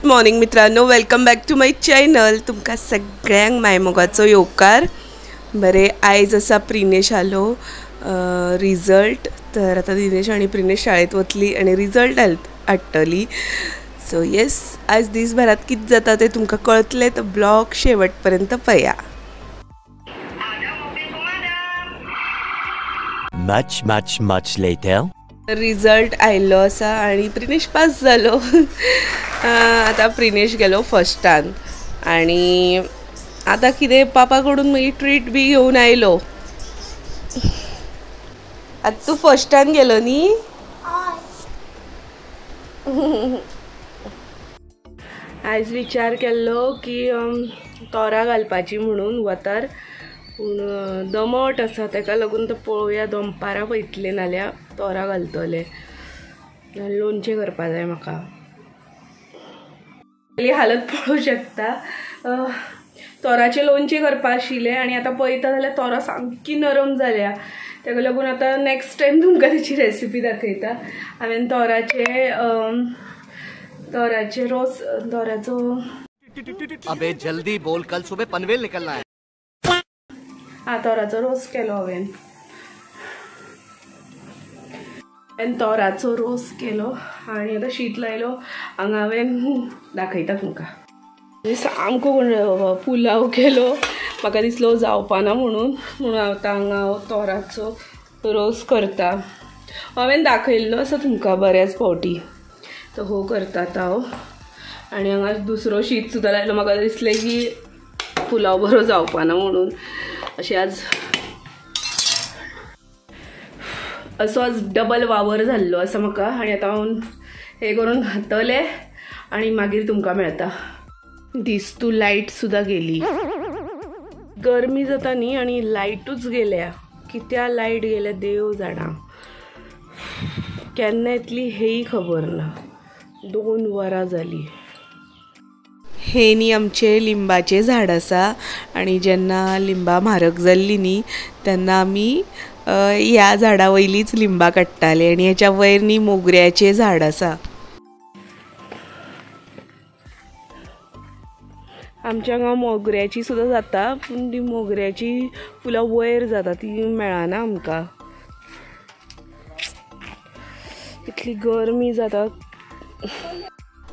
Morning मित्रांनो, welcome back to my channel. तुमका सगळ्यांक मायमोगाचो येवकार. बरे आयज असा प्रिनेश आलो रिजल्ट. तर आता दिनेश आणि प्रिनेश शाळेत वतली आणि रिजल्ट हाडटली. सो येस, आज दिसभरात कितें जाता ते तुमकां कळतले, तर ब्लॉग शेवटपर्यंत पळया. Much later. रिजल्ट आयलो आसा आणि प्रिनेश पास जालो. आता प्रिनेश गेलो फर्स्टान आणि आता कितें पापा कडून मागीर ट्रीट बी घेवन आयलो. आता तू फर्स्टान गेलो न्ही. आयज विचार केल्लो की तोरां घालपाची म्हणून वतार, पूण दमट आसा ताका लागून तो पळोवया. दनपारां वयतले नाल्यार तोरां घालतले. लोणचें करपा जाय म्हाका. हालत पळोवंक शकता. तोराचें लोणचें करपा आशिल्लें आनी आतां पळयता जाल्यार तोरां सामकी नरम जाल्या. ताका लागून आतां नेक्स्ट टायम तुमकां ताची रेसिपी दाखयता. हांवें तोराचे रोस तोराचो. अबे जल्दी बोल, कल सुबह पनवेल निकलना है. तोराचो रोस केलो हांवें. तोराचो रोस केलो आनी आतां शीत लायलो. हांगा हांवें दाखयता तुमकां. सामको पुलाव केलो. म्हाका दिसलो जावपाना म्हणून आतां हांगा तोराचो रोस करता. हांवें दाखयल्लो आसा तुमकां बऱ्याच फावटी. तो हो करता हांव. आनी हांगा दुसरो शीत सुद्दां लायलो. म्हाका दिसलें की पुलाव बरो जावपाना म्हणून. अशें आज डबल वावर जाल्लो आसा म्हाका. आनी आतां हांव हें करून घातलें आनी मागीर तुमकां मेळटा. दिसतू लायट सुद्दां गेली. गरमी जाता न्ही आनी लायटूच गेल्या. कित्या लायट गेल्या देव जाणा. केन्ना येतली हेय खबर ना. 2 वरां जालीं. हे न्ही आमचे लिंबाचे झाड आसा आणि जेन्ना लिंबां म्हारग जाल्ली न्ही तेन्ना आमी ह्या झाडा वयलीच लिंबां काडटाले. आनी हेच्या वयर न्ही मोगऱ्याचें झाड आसा. आमच्या हांगा मोगऱ्याची सुद्दां जाता, पूण ती मोगऱ्याची फुलां वयर जाता ती मेळना आमकां. इतली गरमी जाता.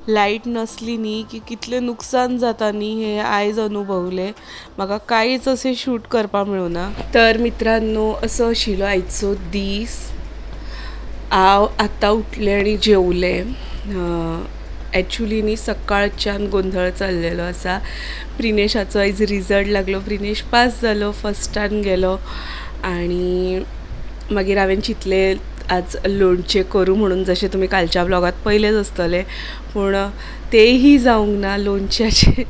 लायट नसली न्ही की कितलें नुकसान जाता न्ही हे आयज अनुभवलें. म्हाका कांयच अशें शूट करपाक मेळूना. तर मित्रांनो, असो आशिल्लो आयचो दीस. हांव आतां उठलें आनी जेवलें. एक्चुली न्ही सकाळच्यान गोंधळ चल्लेलो आसा. प्रिनेशाचो आयज रिजल्ट लागलो. प्रिनेश पास जालो, फर्स्टान गेलो. आनी मागीर हांवें चिंतलें आज लोणचें करूं म्हणून, जशें तुमी कालच्या ब्लॉगात पयलेच आसतलें. पूण तेही जावंक ना. लोणच्याचे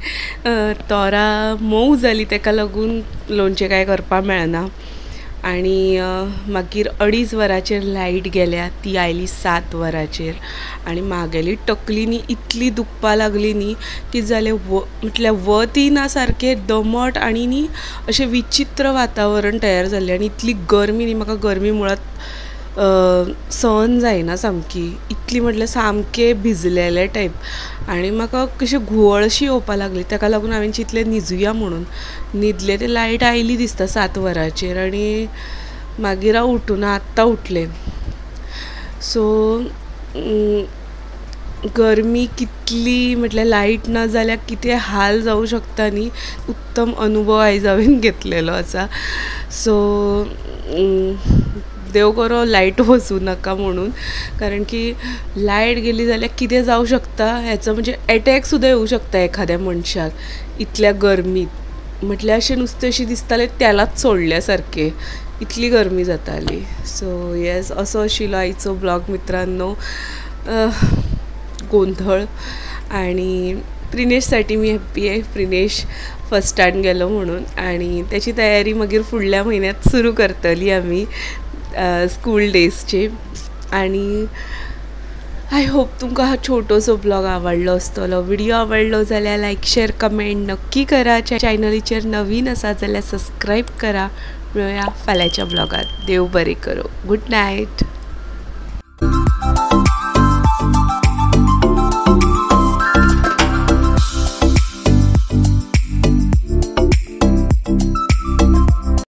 तोरां मोव जालीं ताका लागून लोणचें कांय करपाक मेळना. आनी मागीर 2.5 वरांचेर लायट गेल्या. ती आयली 7 वरांचेर. आनी म्हागेली तकली न्ही इतली दुखपा लागली न्ही की जालें म्हटल्यार वतय ना सारकें. दमट आनी न्ही अशें विचित्र वातावरण तयार जाल्लें. आनी इतली गरमी न्ही, म्हाका गरमी मुळात सहन जायना सामकी. इतली म्हटल्यार सामकें भिजलेले टायप. आनी म्हाका कशी घुंवळशी येवपा लागली. ताका लागून हांवें चिंतलें न्हिजुया म्हणून. न्हिदलें ते लायट आयली दिसता 7 वरांचेर. आनी मागीर हांव उठूना, आत्तां उठलें. सो गरमी कितली म्हटल्यार लायट ना जाल्यार कितें हाल जावं शकता न्ही. उत्तम अनुभव आयज हांवें घेतलेलो आसा. सो देव करो लायट वचूं नाका म्हणून. कारण की लायट गेली जाल्यार कितें जावं शकता हेचो म्हणजे एटॅक सुद्दां येवं शकता एखाद्या मनशाक इतल्या गरमीत. म्हटल्यार अशें नुस्तें अशें दिसतालें तेलाच सोडल्या सारकें. इतली गरमी जाताली. सो येस, असो आशिल्लो आयचो ब्लॉग मित्रांनो. गोंधळ. आनी प्रिनेशसाठी मी हॅप्पी आहे. प्रिनेश फर्स्टान गेलो म्हणून. आनी त्याची तयारी मागीर फुडल्या म्हयन्यात सुरू करतली आमी स्कूल डेजची. आनी आय होप तुमकां हा छोटोसो ब्लॉग आवडलो आसतलो. व्हिडिओ आवडलो जाल्यार लायक, शेअर, कमेंट नक्की करा. चॅनलीचेर नवीन आसा जाल्यार सबस्क्रायब करा. मेळुया फाल्यांच्या ब्लॉगात. देव बरें करो. Good night.